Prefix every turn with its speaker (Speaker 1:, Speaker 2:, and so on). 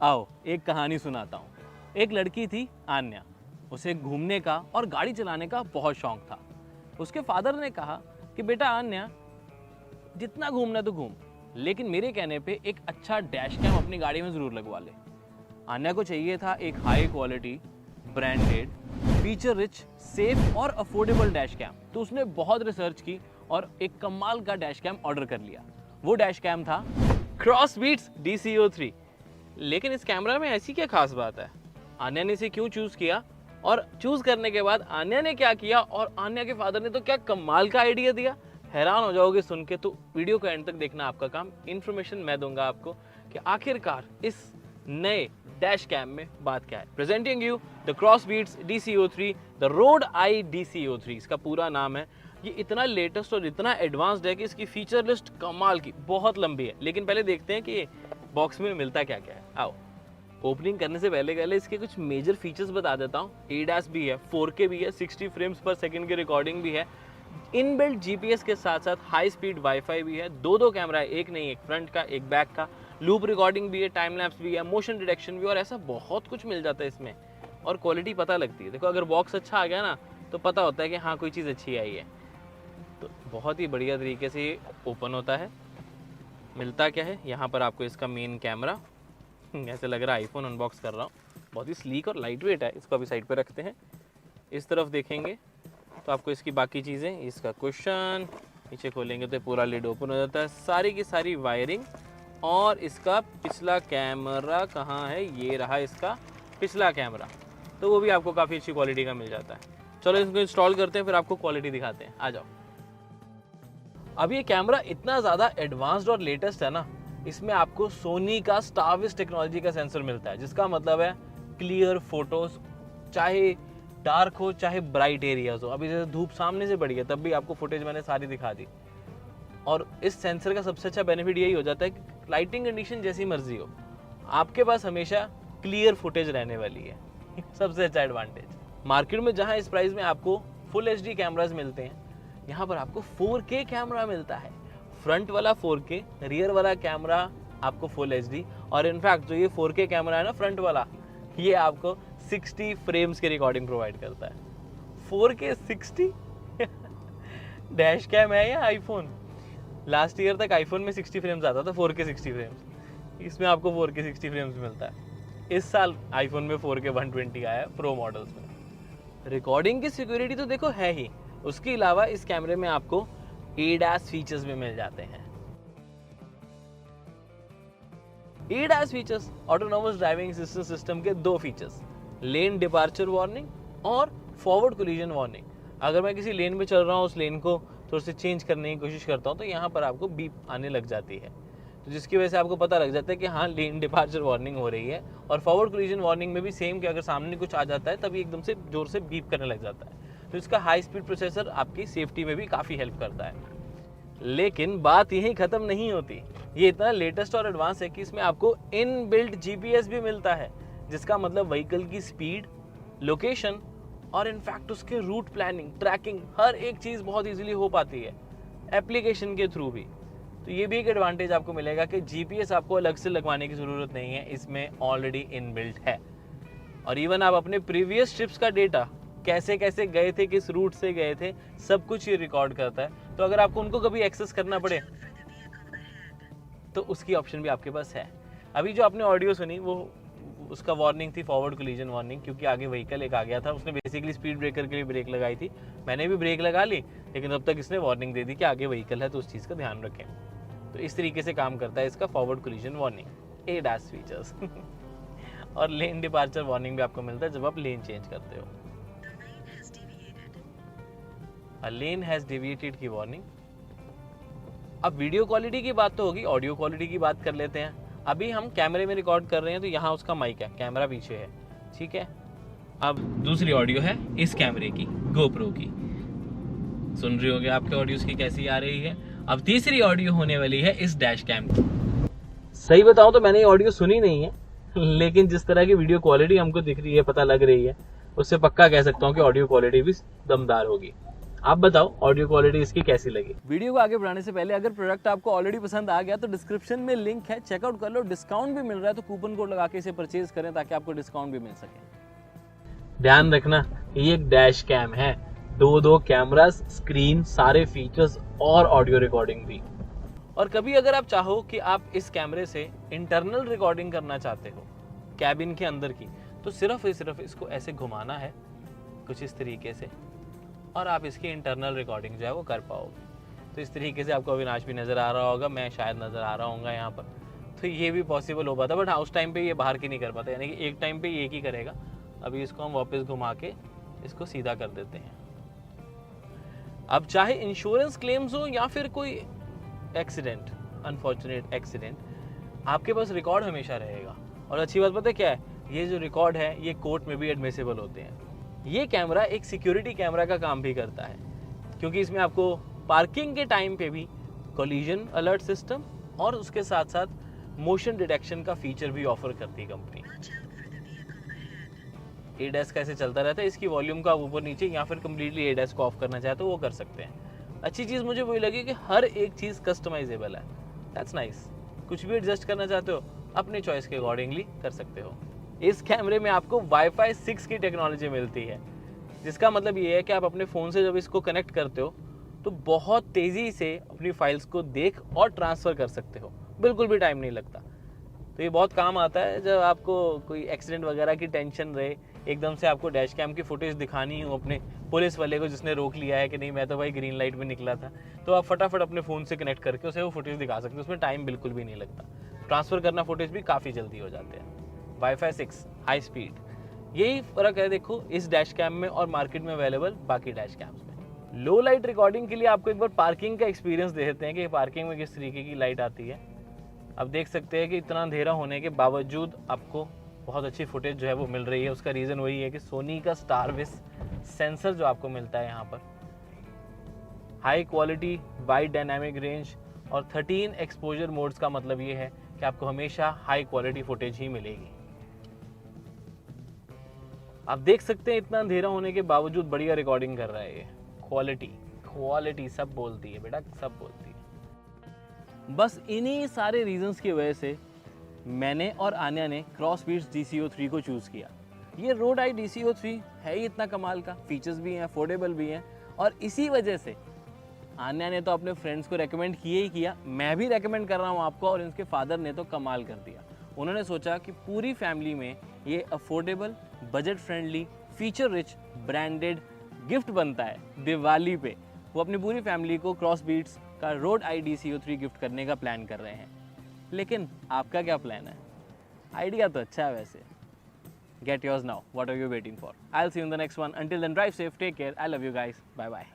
Speaker 1: आओ एक कहानी सुनाता हूँ। एक लड़की थी आन्या। उसे घूमने का और गाड़ी चलाने का बहुत शौक था। उसके फादर ने कहा कि बेटा आन्या, जितना घूमना तो घूम, लेकिन मेरे कहने पे एक अच्छा डैश कैम अपनी गाड़ी में ज़रूर लगवा ले। आन्या को चाहिए था एक high quality, branded, feature rich, safe और अफोर्डेबल डैश कैम। तो उसने बहुत रिसर्च की और एक कमाल का डैश कैम ऑर्डर कर लिया। वो डैश कैम था क्रॉसबीट्स DCO3। लेकिन इस कैमरा में ऐसी क्या खास बात है? आन्या ने इसे क्यों चूज किया और चूज करने के बाद आन्या ने क्या किया और आन्या के फादर ने तो क्या कमाल का आइडिया दिया, हैरान हो जाओगे सुन के। तो वीडियो को एंड तक देखना आपका काम। इन्फॉर्मेशन मैं दूंगा आपको कि आखिरकार इस नए डैश कैम में बात क्या है। Presenting you the Crossbeats DCO3, the road I DCO3 इसका पूरा नाम है। ये इतना लेटेस्ट और इतना एडवांस्ड है कि इसकी फीचर लिस्ट कमाल की बहुत लंबी है। लेकिन पहले देखते हैं कि ये बॉक्स में मिलता क्या क्या है। आओ, ओपनिंग करने से पहले इसके कुछ मेजर फीचर्स बता देता हूँ। ADAS भी है, 4K भी है, 60 फ्रेम्स पर सेकंड की रिकॉर्डिंग भी है, इनबिल्ट GPS के साथ साथ हाई स्पीड वाईफाई भी है, दो कैमरा है, एक नहीं, एक फ्रंट का एक बैक का, लूप रिकॉर्डिंग भी है, टाइम लैप्स भी है, मोशन डिटेक्शन भी, और ऐसा बहुत कुछ मिल जाता है इसमें। और क्वालिटी पता लगती है। देखो, अगर बॉक्स अच्छा आ गया ना तो पता होता है कि हाँ कोई चीज़ अच्छी आई है। तो बहुत ही बढ़िया तरीके से ये ओपन होता है। मिलता क्या है यहाँ पर आपको, इसका मेन कैमरा, ऐसे लग रहा है आईफोन अनबॉक्स कर रहा हूँ। बहुत ही स्लीक और लाइट वेट है। इसको अभी साइड पे रखते हैं। इस तरफ देखेंगे तो आपको इसकी बाकी चीज़ें, इसका कुशन, नीचे खोलेंगे तो पूरा लिड ओपन हो जाता है, सारी की सारी वायरिंग। और इसका पिछला कैमरा कहाँ है? ये रहा इसका पिछला कैमरा। तो वो भी आपको काफ़ी अच्छी क्वालिटी का मिल जाता है। चलो इसको इंस्टॉल करते हैं, फिर आपको क्वालिटी दिखाते हैं। आ जाओ। अब ये कैमरा इतना ज़्यादा एडवांस्ड और लेटेस्ट है ना, इसमें आपको सोनी का स्टारविस टेक्नोलॉजी का सेंसर मिलता है, जिसका मतलब है क्लियर फोटोज, चाहे डार्क हो चाहे ब्राइट एरियाज हो। अभी जैसे धूप सामने से पड़ी है तब भी आपको फुटेज मैंने सारी दिखा दी। और इस सेंसर का सबसे अच्छा बेनिफिट यही हो जाता है कि लाइटिंग कंडीशन जैसी मर्जी हो, आपके पास हमेशा क्लियर फुटेज रहने वाली है। सबसे अच्छा एडवांटेज। मार्केट में जहां इस प्राइस में आपको फुल HD कैमराज मिलते हैं, यहाँ पर आपको 4K कैमरा मिलता है। फ्रंट वाला 4K, रियर वाला कैमरा आपको फुल HD। और इनफैक्ट जो ये 4K कैमरा है ना फ्रंट वाला, ये आपको 60 फ्रेम्स की रिकॉर्डिंग प्रोवाइड करता है। 4K 60 डैश कैम है या आईफोन? लास्ट ईयर तक आईफोन में 60 फ्रेम्स आता था, 4K 60 फ्रेम्स। इसमें आपको 4K 60 फ्रेम्स मिलता है। इस साल आईफोन में 4K 120 आया है प्रो मॉडल्स में। रिकॉर्डिंग की सिक्योरिटी तो देखो है ही, उसके अलावा इस कैमरे में आपको ADAS फीचर्स भी मिल जाते हैं। ADAS features, autonomous driving assistant system के 2 फीचर्स, लेन डिपार्चर वार्निंग और फॉरवर्ड कोलिजन वार्निंग। अगर मैं किसी लेन में चल रहा हूँ, उस लेन को थोड़ा सा चेंज करने की कोशिश करता हूँ तो यहाँ पर आपको बीप आने लग जाती है, तो जिसकी वजह से आपको पता लग जाता है कि हाँ लेन डिपार्चर वार्निंग हो रही है। और फॉरवर्ड कोलिजन वार्निंग में भी सेम, कि अगर सामने कुछ आ जाता है तभी एकदम से जोर से बीप करने लग जाता है। तो इसका हाई स्पीड प्रोसेसर आपकी सेफ्टी में भी काफ़ी हेल्प करता है। लेकिन बात यही ख़त्म नहीं होती। ये इतना लेटेस्ट और एडवांस है कि इसमें आपको इनबिल्ट GPS भी मिलता है, जिसका मतलब व्हीकल की स्पीड, लोकेशन और इनफैक्ट उसके रूट प्लानिंग, ट्रैकिंग, हर एक चीज़ बहुत इजीली हो पाती है एप्लीकेशन के थ्रू भी। तो ये भी एक एडवांटेज आपको मिलेगा कि GPS आपको अलग से लगवाने की ज़रूरत नहीं है, इसमें ऑलरेडी इनबिल्ट है। और इवन आप अपने प्रीवियस ट्रिप्स का डेटा, कैसे कैसे गए थे, किस रूट से गए थे, सब कुछ ये रिकॉर्ड करता है। तो अगर आपको उनको कभी एक्सेस करना पड़े तो उसकी ऑप्शन भी आपके पास है। अभी जो आपने ऑडियो सुनी वो उसका वार्निंग थी, फॉरवर्ड कोलिजन वार्निंग, क्योंकि आगे व्हीकल एक आ गया था। उसने बेसिकली स्पीड ब्रेकर के लिए ब्रेक लगाई थी। मैंने भी ब्रेक लगा ली, लेकिन तब तक इसने वार्निंग दे दी कि आगे व्हीकल है, तो उस चीज़ का ध्यान रखें। तो इस तरीके से काम करता है इसका forward collision warning, ADAS features. और लेन डिपार्चर वार्निंग भी आपको मिलता है जब आप लेन चेंज करते हो। लेन हैज डेविएटेड की वार्निंग। अब वीडियो क्वालिटी की बात तो होगी, ऑडियो क्वालिटी की बात कर लेते हैं। अभी हम कैमरे में रिकॉर्ड कर रहे हैं तो यहाँ उसका माइक है, कैमरा पीछे है, ठीक है। अब दूसरी ऑडियो है इस कैमरे की, GoPro की। सुन रहे होंगे आपके ऑडियोज की कैसी आ रही है। अब तीसरी ऑडियो होने वाली है इस डैश कैम की। सही बताऊं तो मैंने ये ऑडियो सुनी नहीं है, लेकिन जिस तरह की वीडियो क्वालिटी हमको दिख रही है, पता लग रही है, उससे पक्का कह सकता हूँ कि ऑडियो क्वालिटी भी दमदार होगी। आप बताओ ऑडियो क्वालिटी इसकी कैसी लगी। वीडियो को आगे बढ़ाने से पहले अगर प्रोडक्ट आपको ऑलरेडी पसंद आ गया तो डिस्क्रिप्शन में लिंक है, चेकआउट कर लो। डिस्काउंट भी मिल रहा है तो कूपन कोड लगा के इसे परचेज करें ताकि आपको डिस्काउंट भी मिल सके। ध्यान रखना ये एक डैश कैम है, दो कैमरास, स्क्रीन, सारे फीचर्स और ऑडियो रिकॉर्डिंग भी। और कभी अगर आप चाहो कि आप इस कैमरे से इंटरनल रिकॉर्डिंग करना चाहते हो कैबिन के अंदर की, तो सिर्फ इसको ऐसे घुमाना है कुछ इस तरीके से और आप इसकी इंटरनल रिकॉर्डिंग जो है वो कर पाओगे। तो इस तरीके से आपको अविनाश भी नज़र आ रहा होगा, मैं शायद नज़र आ रहा हूँगा यहाँ पर, तो ये भी पॉसिबल हो पाता। बट हाँ, उस टाइम पे ये बाहर की नहीं कर पाता, यानी कि एक टाइम पे ये ही करेगा। अभी इसको हम वापस घुमा के इसको सीधा कर देते हैं। अब चाहे इंश्योरेंस क्लेम्स हो या फिर कोई एक्सीडेंट, अनफॉर्चुनेट एक्सीडेंट, आपके पास रिकॉर्ड हमेशा रहेगा। और अच्छी बात पता है क्या है, ये जो रिकॉर्ड है ये कोर्ट में भी एडमिसिबल होते हैं। ये कैमरा एक सिक्योरिटी कैमरा का काम भी करता है, क्योंकि इसमें आपको पार्किंग के टाइम पे भी कोलिजन अलर्ट सिस्टम और उसके साथ साथ मोशन डिटेक्शन का फीचर भी ऑफर करती है कंपनी। एडस कैसे चलता रहता है, इसकी वॉल्यूम का ऊपर नीचे या फिर कम्प्लीटली एडस को ऑफ करना चाहे तो वो कर सकते हैं। अच्छी चीज़ मुझे वही लगी कि हर एक चीज़ कस्टमाइजेबल है। That's nice. कुछ भी एडजस्ट करना चाहते हो अपनी चॉइस के अकॉर्डिंगली कर सकते हो। इस कैमरे में आपको वाईफाई 6 की टेक्नोलॉजी मिलती है, जिसका मतलब ये है कि आप अपने फ़ोन से जब इसको कनेक्ट करते हो तो बहुत तेज़ी से अपनी फाइल्स को देख और ट्रांसफ़र कर सकते हो, बिल्कुल भी टाइम नहीं लगता। तो ये बहुत काम आता है जब आपको कोई एक्सीडेंट वगैरह की टेंशन रहे, एकदम से आपको डैश कैम की फुटेज दिखानी हो अपने पुलिस वाले को जिसने रोक लिया है कि नहीं मैं तो भाई ग्रीन लाइट में निकला था, तो आप फटाफट अपने फ़ोन से कनेक्ट करके उसे वो फुटेज दिखा सकते हो। उसमें टाइम बिल्कुल भी नहीं लगता, ट्रांसफ़र करना फुटेज भी काफ़ी जल्दी हो जाते हैं। वाईफाई 6 हाई स्पीड, यही फ़र्क है देखो इस डैश कैम में और मार्केट में अवेलेबल बाकी डैश कैम्स में। लो लाइट रिकॉर्डिंग के लिए आपको एक बार पार्किंग का एक्सपीरियंस दे देते हैं कि पार्किंग में किस तरीके की लाइट आती है। अब देख सकते हैं कि इतना अंधेरा होने के बावजूद आपको बहुत अच्छी फुटेज जो है वो मिल रही है। उसका रीज़न वही है कि सोनी का स्टारविस सेंसर जो आपको मिलता है यहाँ पर, high quality wide dynamic range और 13 एक्सपोजर मोड्स का मतलब ये है कि आपको हमेशा हाई क्वालिटी फुटेज ही मिलेगी। आप देख सकते हैं इतना अंधेरा होने के बावजूद बढ़िया रिकॉर्डिंग कर रहा है ये। क्वालिटी सब बोलती है बेटा, सब बोलती है। बस इन्हीं सारे रीजंस की वजह से मैंने और आन्या ने क्रॉसबीट्स DCO3 को चूज़ किया। ये रोड आई DCO3 है ही इतना कमाल का, फीचर्स भी हैं, अफोर्डेबल भी हैं, और इसी वजह से आन्या ने तो अपने फ्रेंड्स को रेकमेंड किया ही किया, मैं भी रेकमेंड कर रहा हूँ आपको, और इनके फादर ने तो कमाल कर दिया। उन्होंने सोचा कि पूरी फैमिली में ये affordable, budget friendly, feature rich, branded gift बनता है दिवाली पे। वो अपनी पूरी फैमिली को क्रॉसबीट्स का रोड आई DCO3 गिफ्ट करने का प्लान कर रहे हैं। लेकिन आपका क्या प्लान है? आइडिया तो अच्छा है वैसे। Get yours now. What are you waiting for? I'll see you in the next one. Until then, drive safe, take care. I love you guys. Bye bye.